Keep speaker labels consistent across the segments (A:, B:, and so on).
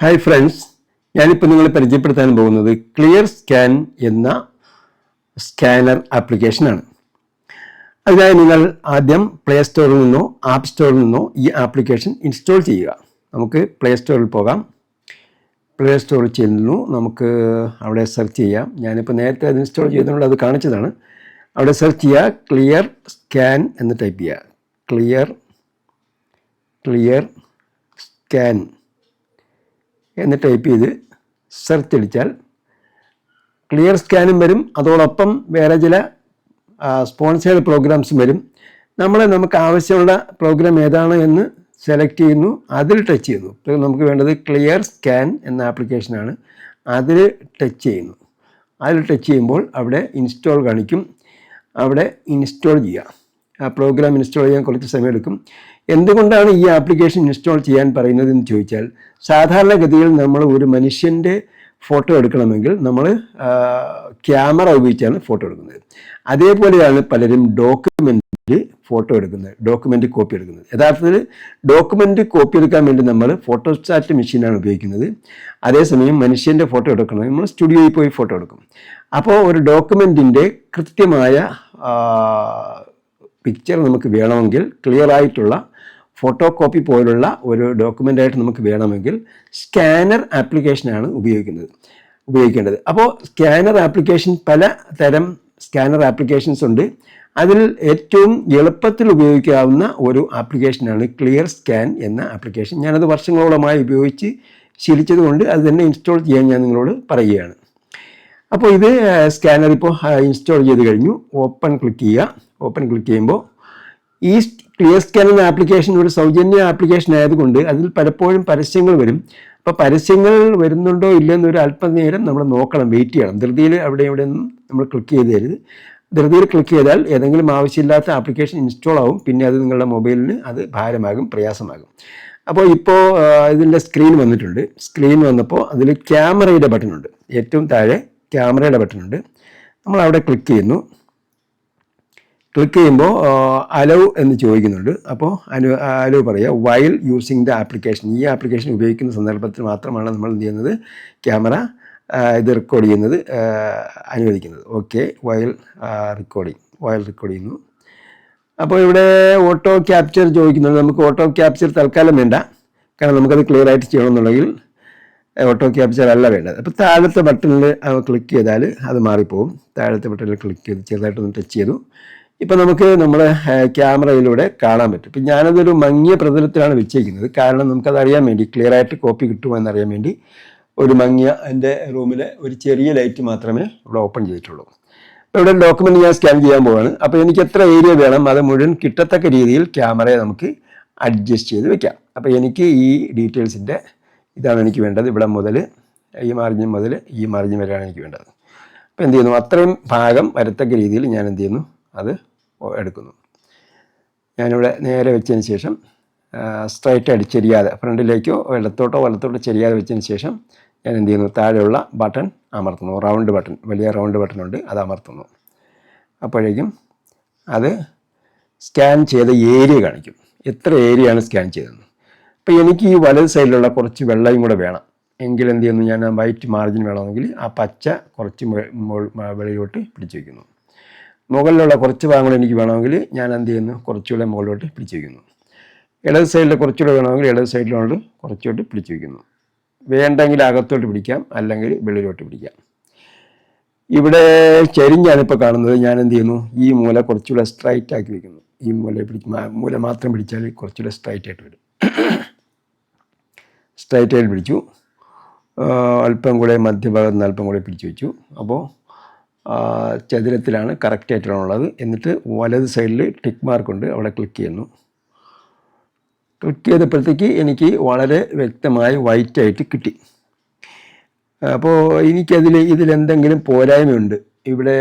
A: Hi friends, ഞാനിപ്പോൾ നിങ്ങളെ പരിചയപ്പെടുത്താൻ പോകുന്നത് ക്ലിയർ സ്കാൻ എന്ന സ്കാനർ ആപ്ലിക്കേഷനാണ്. അതിനായി നിങ്ങൾ ആദ്യം പ്ലേ സ്റ്റോറിൽ നിന്നോ ആപ്പ് സ്റ്റോറിൽ നിന്നോ ഈ ആപ്ലിക്കേഷൻ ഇൻസ്റ്റാൾ ചെയ്യുക. നമുക്ക് പ്ലേ സ്റ്റോറിൽ പോകാം. പ്ലേ സ്റ്റോറിൽ ചെല്ലുന്നു, നമുക്ക് അവിടെ സെർച്ച് ചെയ്യാം. ഞാനിപ്പോൾ നേരത്തെ അത് ഇൻസ്റ്റാൾ ചെയ്തുകൊണ്ട് അത് കാണിച്ചതാണ്. അവിടെ സെർച്ച് ചെയ്യുക, ക്ലിയർ സ്കാൻ എന്ന് ടൈപ്പ് ചെയ്യുക. ക്ലിയർ സ്കാൻ എന്ന് ടൈപ്പ് ചെയ്ത് സെർച്ച് അടിച്ചാൽ ക്ലിയർ സ്കാനും വരും. അതോടൊപ്പം വേറെ ചില സ്പോൺസേർഡ് പ്രോഗ്രാംസും വരും. നമുക്ക് ആവശ്യമുള്ള പ്രോഗ്രാം ഏതാണ് എന്ന് സെലക്ട് ചെയ്യുന്നു, അതിൽ ടച്ച് ചെയ്യുന്നു. ഇപ്പോൾ നമുക്ക് വേണ്ടത് ക്ലിയർ സ്കാൻ എന്ന ആപ്ലിക്കേഷനാണ്. അതിൽ ടച്ച് ചെയ്യുന്നു. അതിൽ ടച്ച് ചെയ്യുമ്പോൾ അവിടെ ഇൻസ്റ്റാൾ കാണിക്കും. അവിടെ ഇൻസ്റ്റാൾ ചെയ്യുക. ആ പ്രോഗ്രാം ഇൻസ്റ്റാൾ ചെയ്യാൻ കുറച്ച് സമയമെടുക്കും. എന്തുകൊണ്ടാണ് ഈ ആപ്ലിക്കേഷൻ ഇൻസ്റ്റാൾ ചെയ്യാൻ പറയുന്നതെന്ന് ചോദിച്ചാൽ, സാധാരണഗതിയിൽ നമ്മൾ ഒരു മനുഷ്യൻ്റെ ഫോട്ടോ എടുക്കണമെങ്കിൽ നമ്മൾ ക്യാമറ ഉപയോഗിച്ചാണ് ഫോട്ടോ എടുക്കുന്നത്. അതേപോലെയാണ് പലരും ഡോക്യുമെൻ്റ് ഫോട്ടോ എടുക്കുന്നത്, ഡോക്യുമെൻ്റ് കോപ്പി എടുക്കുന്നത്. യഥാർത്ഥത്തിൽ ഡോക്യുമെൻ്റ് കോപ്പി എടുക്കാൻ വേണ്ടി നമ്മൾ ഫോട്ടോസ്റ്റാറ്റ് മെഷീനാണ് ഉപയോഗിക്കുന്നത്. അതേസമയം മനുഷ്യൻ്റെ ഫോട്ടോ എടുക്കണമെങ്കിൽ നമ്മൾ സ്റ്റുഡിയോയിൽ പോയി ഫോട്ടോ എടുക്കും. അപ്പോൾ ഒരു ഡോക്യുമെൻറ്റിൻ്റെ കൃത്യമായ പിക്ചർ നമുക്ക് വേണമെങ്കിൽ, ക്ലിയർ ആയിട്ടുള്ള ഫോട്ടോ കോപ്പി പോലുള്ള ഒരു ഡോക്യുമെൻ്റായിട്ട് നമുക്ക് വേണമെങ്കിൽ സ്കാനർ ആപ്ലിക്കേഷനാണ് ഉപയോഗിക്കേണ്ടത്. അപ്പോൾ സ്കാനർ ആപ്ലിക്കേഷൻ, പല തരം സ്കാനർ ആപ്ലിക്കേഷൻസ് ഉണ്ട്. അതിൽ ഏറ്റവും എളുപ്പത്തിൽ ഉപയോഗിക്കാവുന്ന ഒരു ആപ്ലിക്കേഷനാണ് ക്ലിയർ സ്കാൻ എന്ന ആപ്ലിക്കേഷൻ. ഞാനത് വർഷങ്ങളോളമായി ഉപയോഗിച്ച് ശീലിച്ചത് കൊണ്ട് അത് തന്നെ ഇൻസ്റ്റാൾ ചെയ്യാൻ ഞാൻ നിങ്ങളോട് പറയുകയാണ്. അപ്പോൾ ഇത് സ്കാനർ ഇപ്പോൾ ഇൻസ്റ്റാൾ ചെയ്ത് കഴിഞ്ഞു. ഓപ്പൺ ക്ലിക്ക് ചെയ്യുക. ഓപ്പൺ ക്ലിക്ക് ചെയ്യുമ്പോൾ ഈ ക്ലിയർ സ്കാൻ എന്ന ആപ്ലിക്കേഷൻ ഒരു സൗജന്യ ആപ്ലിക്കേഷൻ ആയതുകൊണ്ട് അതിൽ പലപ്പോഴും പരസ്യങ്ങൾ വരും. അപ്പോൾ പരസ്യങ്ങൾ വരുന്നുണ്ടോ ഇല്ലെന്ന് ഒരു അല്പനേരം നമ്മൾ നോക്കണം, വെയിറ്റ് ചെയ്യണം. ധൃതിയിൽ അവിടെ ഒന്നും നമ്മൾ ക്ലിക്ക് ചെയ്ത് തരുത്. ധൃതിയിൽ ക്ലിക്ക് ചെയ്താൽ ഏതെങ്കിലും ആവശ്യമില്ലാത്ത ആപ്ലിക്കേഷൻ ഇൻസ്റ്റാൾ ആവും. പിന്നെ അത് നിങ്ങളുടെ മൊബൈലിന് അത് ഭാരമാകും, പ്രയാസമാകും. അപ്പോൾ ഇപ്പോൾ ഇതിൻ്റെ സ്ക്രീൻ വന്നിട്ടുണ്ട്. സ്ക്രീൻ വന്നപ്പോൾ അതിൽ ക്യാമറയുടെ ബട്ടൺ ഉണ്ട്. ഏറ്റവും താഴെ ക്യാമറയുടെ ബട്ടൺ ഉണ്ട്. നമ്മൾ അവിടെ ക്ലിക്ക് ചെയ്യുന്നു. ക്ലിക്ക് ചെയ്യുമ്പോൾ അലോ എന്ന് ചോദിക്കുന്നുണ്ട്. അപ്പോൾ അലോ പറയുക, വൈൽ യൂസിങ് ദ ആപ്ലിക്കേഷൻ. ഈ ആപ്ലിക്കേഷൻ ഉപയോഗിക്കുന്ന സന്ദർഭത്തിൽ മാത്രമാണ് നമ്മൾ എന്ത് ചെയ്യുന്നത്, ക്യാമറ ഇത് റെക്കോർഡ് ചെയ്യുന്നത് അനുവദിക്കുന്നത്. ഓക്കെ, വൈൽ റെക്കോർഡ് ചെയ്യുന്നു. അപ്പോൾ ഇവിടെ ഓട്ടോ ക്യാപ്ചർ ചോദിക്കുന്നുണ്ട്. നമുക്ക് ഓട്ടോ ക്യാപ്ചർ തൽക്കാലം വേണ്ട, കാരണം നമുക്കത് ക്ലിയർ ആയിട്ട് ചെയ്യണമെന്നുണ്ടെങ്കിൽ ഓട്ടോ ക്യാപ്ചർ അല്ല വേണ്ടത്. അപ്പോൾ താഴത്തെ ബട്ടണിൽ ക്ലിക്ക് ചെയ്താൽ അത് മാറിപ്പോവും. താഴത്തെ ബട്ടണിൽ ക്ലിക്ക് ചെയ്ത് ചെറുതായിട്ടൊന്ന് ടച്ച് ചെയ്തു. ഇപ്പം നമുക്ക് നമ്മുടെ ക്യാമറയിലൂടെ കാണാൻ പറ്റും. ഇപ്പം ഞാനതൊരു മങ്ങിയ പ്രതലത്തിലാണ് വെച്ചേക്കുന്നത്. കാരണം നമുക്കത് അറിയാൻ വേണ്ടി, ക്ലിയർ ആയിട്ട് കോപ്പി കിട്ടുമോ എന്നറിയാൻ വേണ്ടി ഒരു മങ്ങിയ എൻ്റെ റൂമിലെ ഒരു ചെറിയ ലൈറ്റ് മാത്രമേ ഇവിടെ ഓപ്പൺ ചെയ്തിട്ടുള്ളൂ. അപ്പോൾ ഇവിടെ ഡോക്യുമെൻ്റ് ഞാൻ സ്കാൻ ചെയ്യാൻ പോവാണ്. അപ്പോൾ എനിക്ക് എത്ര ഏരിയ വേണം അത് മുഴുവൻ കിട്ടത്തക്ക രീതിയിൽ ക്യാമറയെ നമുക്ക് അഡ്ജസ്റ്റ് ചെയ്ത് വെക്കാം. അപ്പോൾ എനിക്ക് ഈ ഡീറ്റെയിൽസിൻ്റെ ഇതാണ് എനിക്ക് വേണ്ടത്. ഇവിടെ മുതൽ ഈ മാർജിൻ മുതൽ ഈ മാർജിൻ വരെയാണ് എനിക്ക് വേണ്ടത്. അപ്പോൾ എന്ത് ചെയ്യുന്നു, അത്രയും ഭാഗം വരത്തക്ക രീതിയിൽ ഞാൻ എന്ത് ചെയ്യുന്നു, അത് എടുക്കുന്നു. ഞാനിവിടെ നേരെ വെച്ചതിന് ശേഷം സ്ട്രൈറ്റ് ആയിട്ട് ചെരിയാതെ, ഫ്രണ്ടിലേക്കോ ഇടത്തോട്ടോ വലത്തോട്ടോ ചെരിയാതെ വെച്ചതിന് ശേഷം ഞാൻ എന്ത് ചെയ്യുന്നു, താഴെയുള്ള ബട്ടൺ അമർത്തുന്നു. റൗണ്ട് ബട്ടൺ, വലിയ റൗണ്ട് ബട്ടൺ ഉണ്ട്, അത് അമർത്തുന്നു. അപ്പോഴേക്കും അത് സ്കാൻ ചെയ്ത ഏരിയ കാണിക്കും, എത്ര ഏരിയയാണ് സ്കാൻ ചെയ്തതെന്ന്. അപ്പോൾ എനിക്ക് ഈ വലത് സൈഡിലുള്ള കുറച്ച് വെള്ളയും കൂടെ വേണം. എങ്കിൽ എന്ത് ചെയ്യുന്നു, ഞാൻ വൈറ്റ് മാർജിൻ വേണമെങ്കിൽ ആ പച്ച കുറച്ച് വെളിയിലോട്ട് പിടിച്ചു വയ്ക്കുന്നു. മുകളിലുള്ള കുറച്ച് ഭാഗങ്ങൾ എനിക്ക് വേണമെങ്കിൽ ഞാൻ എന്ത് ചെയ്യുന്നു, കുറച്ചുകൂടെ മുകളിലോട്ട് പിടിച്ചു വയ്ക്കുന്നു. ഇടത് സൈഡിൽ കുറച്ചുകൂടെ വേണമെങ്കിൽ ഇടത് സൈഡിലോട്ട് കുറച്ചുകൂടെ പിടിച്ചു വയ്ക്കുന്നു. വേണ്ടെങ്കിൽ അകത്തോട്ട് പിടിക്കാം, അല്ലെങ്കിൽ വെളിയിലോട്ട് പിടിക്കാം. ഇവിടെ ചെരിഞ്ഞാണ് ഇപ്പോൾ കാണുന്നത്. ഞാൻ എന്ത് ചെയ്യുന്നു, ഈ മൂല കുറച്ചുകൂടെ സ്ട്രൈറ്റ് ആക്കി വയ്ക്കുന്നു. ഈ മൂല മാത്രം പിടിച്ചാൽ കുറച്ചുകൂടെ സ്ട്രൈറ്റ് ആയിട്ട് വരും. സ്ട്രൈറ്റ് ആയിട്ട് പിടിച്ചു. അല്പം കൂടെ മധ്യഭാഗത്ത് നിന്ന് അല്പം കൂടെ പിടിച്ചു വെച്ചു. അപ്പോൾ ചതുരത്തിലാണ്, കറക്റ്റായിട്ടാണുള്ളത്. എന്നിട്ട് വലത് സൈഡിൽ ടിക്ക് മാർക്കുണ്ട്, അവിടെ ക്ലിക്ക് ചെയ്യുന്നു. ക്ലിക്ക് ചെയ്തപ്പോഴത്തേക്ക് എനിക്ക് വളരെ വ്യക്തമായി വൈറ്റായിട്ട് കിട്ടി. അപ്പോൾ ഇതിലെന്തെങ്കിലും പോരായ്മയുണ്ട്. ഇവിടെ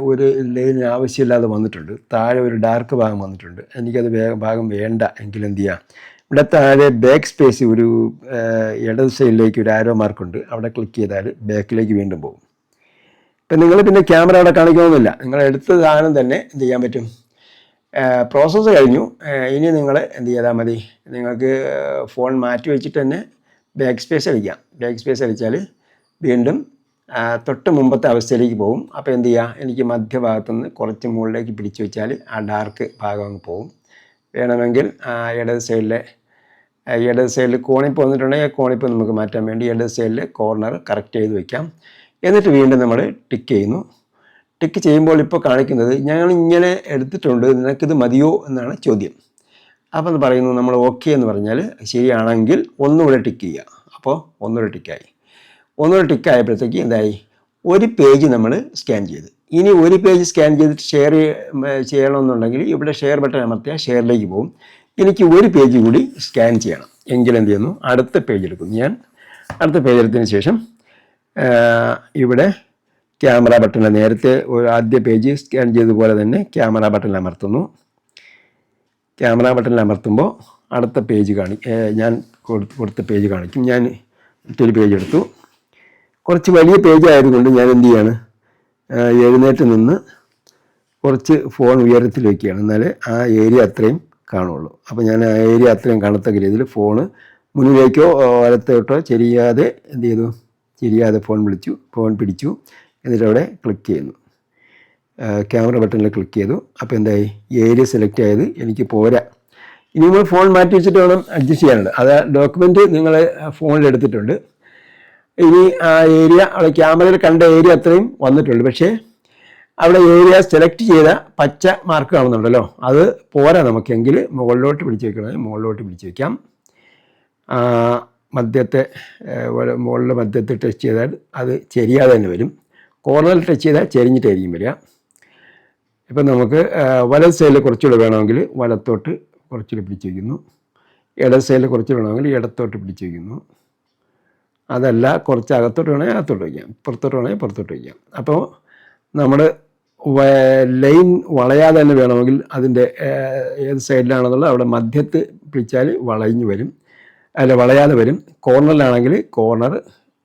A: ഒരു ലൈൻ ആവശ്യമില്ലാതെ വന്നിട്ടുണ്ട്. താഴെ ഒരു ഡാർക്ക് ഭാഗം വന്നിട്ടുണ്ട്. എനിക്കത് ഭാഗം വേണ്ട. എങ്കിൽ എന്ത് ചെയ്യാം, ഇവിടെ താഴെ ബാക്ക് സ്പേസ്, ഒരു ഇടത് സൈഡിലേക്ക് ഒരു ആരോ മാർക്കുണ്ട്, അവിടെ ക്ലിക്ക് ചെയ്താൽ ബാക്കിലേക്ക് വീണ്ടും പോകും. ഇപ്പം നിങ്ങൾ പിന്നെ ക്യാമറ അവിടെ കാണിക്കണമെന്നില്ല. നിങ്ങൾ എടുത്ത സാധനം തന്നെ എന്ത് ചെയ്യാൻ പറ്റും, പ്രോസസ്സ് കഴിഞ്ഞു. ഇനി നിങ്ങൾ എന്ത് ചെയ്താൽ മതി, നിങ്ങൾക്ക് ഫോൺ മാറ്റി വെച്ചിട്ട് തന്നെ ബാക്ക് സ്പേസ് അടിക്കാം. ബാക്ക് സ്പേസ് അടിച്ചാൽ വീണ്ടും തൊട്ട് മുമ്പത്തെ അവസ്ഥയിലേക്ക് പോകും. അപ്പോൾ എന്ത് ചെയ്യുക, എനിക്ക് മധ്യഭാഗത്തു നിന്ന് കുറച്ച് മുകളിലേക്ക് പിടിച്ചു വെച്ചാൽ ആ ഡാർക്ക് ഭാഗം അങ്ങ് പോകും. വേണമെങ്കിൽ ഇടത് സൈഡിൽ കോണിപ്പ് വന്നിട്ടുണ്ടെങ്കിൽ ആ കോണിപ്പ് നമുക്ക് മാറ്റാൻ വേണ്ടി ഇടത് സൈഡിൽ കോർണർ കറക്റ്റ് ചെയ്ത് വയ്ക്കാം. എന്നിട്ട് വീണ്ടും നമ്മൾ ടിക്ക് ചെയ്യുന്നു. ടിക്ക് ചെയ്യുമ്പോൾ ഇപ്പോൾ കാണിക്കുന്നത് ഞങ്ങൾ ഇങ്ങനെ എടുത്തിട്ടുണ്ട്, നിനക്കിത് മതിയോ എന്നാണ് ചോദ്യം. അപ്പോൾ അത് പറയുന്നു നമ്മൾ ഓക്കെ എന്ന് പറഞ്ഞാൽ ശരിയാണെങ്കിൽ ഒന്നുകൂടെ ടിക്ക് ചെയ്യുക. അപ്പോൾ ഒന്നുകൂടെ ടിക്കായി. ഒന്നുകൂടെ ടിക്കായപ്പോഴത്തേക്ക് എന്തായി, ഒരു പേജ് നമ്മൾ സ്കാൻ ചെയ്ത്. ഇനി ഒരു പേജ് സ്കാൻ ചെയ്തിട്ട് ഷെയർ ചെയ്യണമെന്നുണ്ടെങ്കിൽ ഇവിടെ ഷെയർ ബട്ടൺ അമർത്തിയാൽ ഷെയറിലേക്ക് പോകും. എനിക്ക് ഒരു പേജ് കൂടി സ്കാൻ ചെയ്യണം എങ്കിൽ എന്ത് ചെയ്യുന്നു, അടുത്ത പേജ് എടുക്കും. ഞാൻ അടുത്ത പേജ് എടുത്തതിന് ശേഷം ഇവിടെ ക്യാമറ ബട്ടണിൽ നേരത്തെ ഒരു ആദ്യ പേജ് സ്കാൻ ചെയ്തതുപോലെ തന്നെ ക്യാമറ ബട്ടണിൽ അമർത്തുന്നു. ക്യാമറ ബട്ടണിൽ അമർത്തുമ്പോൾ അടുത്ത പേജ് ഞാൻ കൊടുത്ത പേജ് കാണിക്കും. ഞാൻ മറ്റൊരു പേജ് എടുത്തു. കുറച്ച് വലിയ പേജ് ആയതുകൊണ്ട് ഞാൻ എന്ത് ചെയ്യാണ്, എഴുന്നേറ്റ് നിന്ന് കുറച്ച് ഫോൺ ഉയരത്തിൽ വയ്ക്കുകയാണ്, എന്നാലേ ആ ഏരിയ അത്രയും കാണുള്ളൂ. അപ്പോൾ ഞാൻ ആ ഏരിയ അത്രയും കാണത്തക്ക രീതിയിൽ ഫോണ് മുന്നിലേക്കോ വലത്തോട്ടോ ചെരിയാതെ എന്ത് ചെയ്തു, ചെരിയാതെ ഫോൺ പിടിച്ചു. എന്നിട്ട് അവിടെ ക്ലിക്ക് ചെയ്യുന്നു, ക്യാമറ ബട്ടണിൽ ക്ലിക്ക് ചെയ്തു. അപ്പോൾ എന്തായി, ഏരിയ സെലക്ട് ആയത് എനിക്ക് പോരാ. ഇനി നമ്മൾ ഫോൺ മാറ്റി വെച്ചിട്ട് വേണം അഡ്ജസ്റ്റ് ചെയ്യാനുണ്ട്. അത് ഡോക്യുമെൻറ്റ് നിങ്ങൾ ഫോണിൽ എടുത്തിട്ടുണ്ട്. ഇനി ആ ഏരിയ അവിടെ ക്യാമറയിൽ കണ്ട ഏരിയ അത്രയും വന്നിട്ടുണ്ട്. പക്ഷേ അവിടെ ഏരിയ സെലക്ട് ചെയ്ത പച്ച മാർക്ക് കാണുന്നുണ്ടല്ലോ, അത് പോരാ നമുക്കെങ്കിൽ മുകളിലോട്ട് പിടിച്ച് വയ്ക്കണമെങ്കിൽ മുകളിലോട്ട് പിടിച്ച് വയ്ക്കാം. മുകളിലെ മധ്യത്തെ ടച്ച് ചെയ്താൽ അത് ചെരിയാതെ തന്നെ വരും. കോർണറിൽ ടച്ച് ചെയ്താൽ ചെരിഞ്ഞിട്ടായിരിക്കും വരിക. ഇപ്പം നമുക്ക് വലത് സൈഡിൽ കുറച്ചുകൂടെ വേണമെങ്കിൽ വലത്തോട്ട് കുറച്ചുകൂടെ പിടിച്ച് വയ്ക്കുന്നു. ഇടത് സൈഡിൽ കുറച്ചുകൂടെ വേണമെങ്കിൽ ഇടത്തോട്ട് പിടിച്ച് വയ്ക്കുന്നു. അതല്ല കുറച്ച് അകത്തോട്ട് വേണമെങ്കിൽ അകത്തോട്ട് വയ്ക്കാം, പുറത്തോട്ട് വേണമെങ്കിൽ പുറത്തോട്ട് വയ്ക്കാം. അപ്പോൾ നമ്മൾ ലൈൻ വളയാതെ തന്നെ വേണമെങ്കിൽ അതിൻ്റെ ഏത് സൈഡിലാണെന്നുള്ളത് അവിടെ മധ്യത്ത് പിടിച്ചാൽ വളയാതെ വരും. കോർണറിലാണെങ്കിൽ കോർണർ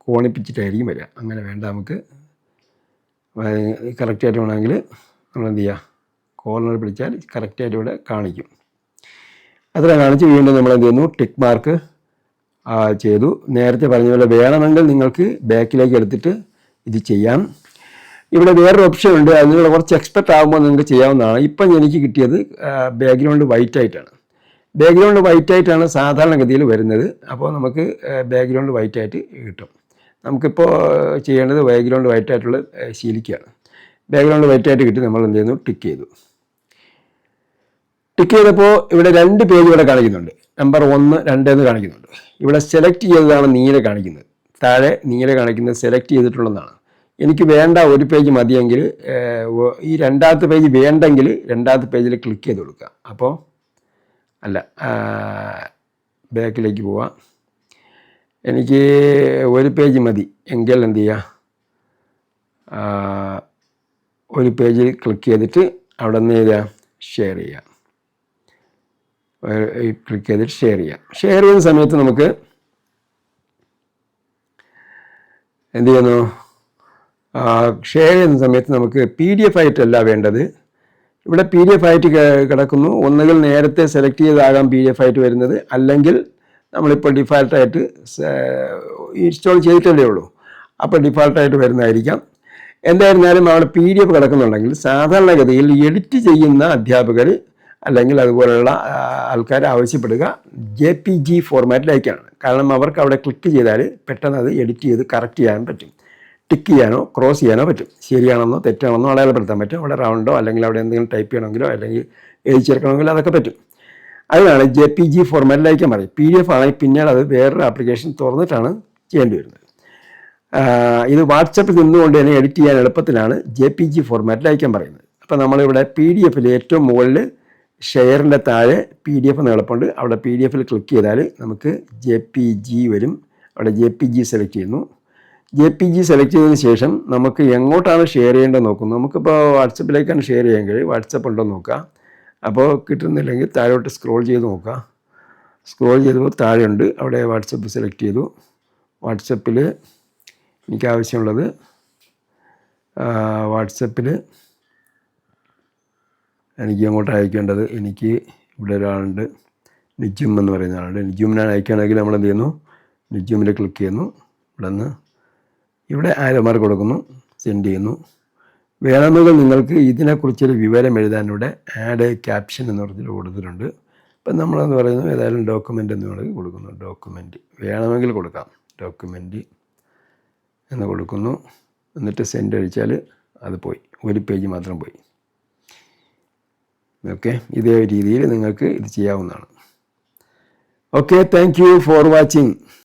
A: കോണിപ്പിച്ചിട്ടായിരിക്കും വരിക. അങ്ങനെ വേണ്ട, നമുക്ക് കറക്റ്റായിട്ട് വേണമെങ്കിൽ നമ്മൾ എന്ത് ചെയ്യുക, കോർണർ പിടിച്ചാൽ കറക്റ്റായിട്ട് ഇവിടെ കാണിക്കും. അത്ര കാണിച്ച് വീണ്ടും നമ്മൾ എന്ത് ചെയ്യുന്നു, ടിക്ക് മാർക്ക് ചെയ്തു. നേരത്തെ പറഞ്ഞ പോലെ വേണമെങ്കിൽ നിങ്ങൾക്ക് ബാക്കിലേക്ക് എടുത്തിട്ട് ഇത് ചെയ്യാം. ഇവിടെ വേറൊരു ഓപ്ഷൻ ഉണ്ട്, അത് നിങ്ങൾ കുറച്ച് എക്സ്പെർട്ട് ആകുമ്പോൾ നിങ്ങൾക്ക് ചെയ്യാവുന്നതാണ്. ഇപ്പം എനിക്ക് കിട്ടിയത് ബാക്ക്ഗ്രൗണ്ട് വൈറ്റ് ആയിട്ടാണ് സാധാരണഗതിയിൽ വരുന്നത്. അപ്പോൾ നമുക്ക് ബാക്ക്ഗ്രൗണ്ട് വൈറ്റ് ആയിട്ട് കിട്ടും. നമുക്കിപ്പോൾ ചെയ്യേണ്ടത് ബാക്ക്ഗ്രൗണ്ട് വൈറ്റ് ആയിട്ടുള്ള ശീലിക്കുകയാണ്. ബാക്ക്ഗ്രൗണ്ട് വൈറ്റ് ആയിട്ട് കിട്ടി നമ്മൾ എന്ത് ചെയ്യുന്നു, ടിക്ക് ചെയ്തപ്പോൾ ഇവിടെ 2 പേജ് ഇവിടെ കാണിക്കുന്നുണ്ട്. നമ്പർ 1, 2 എന്ന് കാണിക്കുന്നുണ്ട്. ഇവിടെ സെലക്ട് ചെയ്തതാണ് നീല കാണിക്കുന്നത്. താഴെ നീല കാണിക്കുന്നത് സെലക്ട് ചെയ്തിട്ടുള്ളതാണ്. എനിക്ക് വേണ്ട ഒരു പേജ് മതിയെങ്കിൽ ഈ രണ്ടാമത്തെ പേജ് വേണ്ടെങ്കിൽ രണ്ടാമത്തെ പേജിൽ ക്ലിക്ക് ചെയ്ത് കൊടുക്കുക. അപ്പോൾ ബാക്കിലേക്ക് പോവാം. എനിക്ക് ഒരു പേജ് മതി എങ്കിൽ എന്ത് ചെയ്യുക, ഒരു പേജിൽ ക്ലിക്ക് ചെയ്തിട്ട് അവിടെ നിന്ന് ഷെയർ ചെയ്യുക. ക്ലിക്ക് ചെയ്തിട്ട് ഷെയർ ചെയ്യുന്ന സമയത്ത് നമുക്ക് എന്ത് ചെയ്യുന്നു, ഷെയർ ചെയ്യുന്ന സമയത്ത് നമുക്ക് PDF ആയിട്ടല്ല വേണ്ടത്. ഇവിടെ PDF ആയിട്ട് കിടക്കുന്നു. ഒന്നുകിൽ നേരത്തെ സെലക്ട് ചെയ്താകാം PDF ആയിട്ട് വരുന്നത്, അല്ലെങ്കിൽ നമ്മളിപ്പോൾ ഡിഫാൾട്ടായിട്ട് ഇൻസ്റ്റാൾ ചെയ്തിട്ടല്ലേ ഉള്ളൂ, അപ്പോൾ ഡിഫാൾട്ടായിട്ട് വരുന്നതായിരിക്കാം. എന്തായിരുന്നാലും അവിടെ PDF കിടക്കുന്നുണ്ടെങ്കിൽ സാധാരണഗതിയിൽ എഡിറ്റ് ചെയ്യുന്ന അധ്യാപകർ അല്ലെങ്കിൽ അതുപോലെയുള്ള ആൾക്കാർ ആവശ്യപ്പെടുക JPG ഫോർമാറ്റിലേക്കാണ്. കാരണം അവർക്ക് അവിടെ ക്ലിക്ക് ചെയ്താൽ പെട്ടെന്ന് അത് എഡിറ്റ് ചെയ്ത് കറക്റ്റ് ചെയ്യാൻ പറ്റും, ടിക്ക് ചെയ്യാനോ ക്രോസ് ചെയ്യാനോ പറ്റും, ശരിയാണെന്നോ തെറ്റാണെന്നോ അടയാളപ്പെടുത്താൻ പറ്റും. അവിടെ റൗണ്ടോ അല്ലെങ്കിൽ അവിടെ എന്തെങ്കിലും ടൈപ്പ് ചെയ്യണമെങ്കിലോ അല്ലെങ്കിൽ എഴുതി ചേർക്കണമെങ്കിലോ അതൊക്കെ പറ്റും. അതിനാണ് JPG ഫോർമാറ്റിലേക്ക് പറയും. PDF ആണെങ്കിൽ പിന്നീട് അത് വേറൊരു ആപ്ലിക്കേഷൻ തുറന്നിട്ടാണ് ചെയ്യേണ്ടി വരുന്നത്. ഇത് വാട്സപ്പിൽ നിന്നുകൊണ്ട് തന്നെ എഡിറ്റ് ചെയ്യാൻ എളുപ്പത്തിലാണ് JPG ഫോർമാറ്റിൽ അയക്കാൻ പറയുന്നത്. അപ്പോൾ നമ്മളിവിടെ PDF ഏറ്റവും മുകളിൽ ഷെയറിൻ്റെ താഴെ PDF എന്ന് എളുപ്പമുണ്ട്. അവിടെ PDF ക്ലിക്ക് ചെയ്താൽ നമുക്ക് JPG വരും. അവിടെ JPG സെലക്ട് ചെയ്യുന്നു. JPG സെലക്ട് ചെയ്തതിന് ശേഷം നമുക്ക് എങ്ങോട്ടാണ് ഷെയർ ചെയ്യേണ്ടത് നോക്കുന്നു. നമുക്കിപ്പോൾ വാട്സപ്പിലേക്കാണ് ഷെയർ ചെയ്യാമെങ്കിൽ വാട്സപ്പ് ഉണ്ടോ നോക്കുക. അപ്പോൾ കിട്ടുന്നില്ലെങ്കിൽ താഴോട്ട് സ്ക്രോൾ ചെയ്ത് നോക്കുക. സ്ക്രോൾ ചെയ്തപ്പോൾ താഴെയുണ്ട്, അവിടെ വാട്സപ്പ് സെലക്ട് ചെയ്തു. വാട്സപ്പിൽ എനിക്ക് ആവശ്യമുള്ളത് വാട്സപ്പിൽ എനിക്ക് അങ്ങോട്ട് അയക്കേണ്ടത്, എനിക്ക് ഇവിടെ ഒരാളുണ്ട്, നിജും എന്ന് പറയുന്ന ആളുണ്ട്. നിജുമിനാണ് അയക്കുകയാണെങ്കിൽ നമ്മൾ എന്ത് ചെയ്യുന്നു, റിജ്യൂമിൽ ക്ലിക്ക് ചെയ്യുന്നു. ഇവിടെ ആരോ മാർക്ക് കൊടുക്കുന്നു, സെൻഡ് ചെയ്യുന്നു. വേണമെങ്കിൽ നിങ്ങൾക്ക് ഇതിനെക്കുറിച്ചൊരു വിവരം എഴുതാനിവിടെ ആഡ് ക്യാപ്ഷൻ എന്ന് പറഞ്ഞിട്ട് കൊടുത്തിട്ടുണ്ട്. ഇപ്പം നമ്മളെന്ന് പറയുന്നത് ഏതായാലും ഡോക്യുമെൻ്റ് എന്ന് വേണമെങ്കിൽ കൊടുക്കുന്നു. ഡോക്യുമെൻ്റ് വേണമെങ്കിൽ കൊടുക്കാം. ഡോക്യുമെൻ്റ് എന്ന് കൊടുക്കുന്നു. എന്നിട്ട് സെൻഡ് അടിച്ചാൽ അത് പോയി, ഒരു പേജ് മാത്രം പോയി. ഓക്കെ, ഇതേ രീതിയിൽ നിങ്ങൾക്ക് ഇത് ചെയ്യാവുന്നതാണ്. Okay, thank you for watching.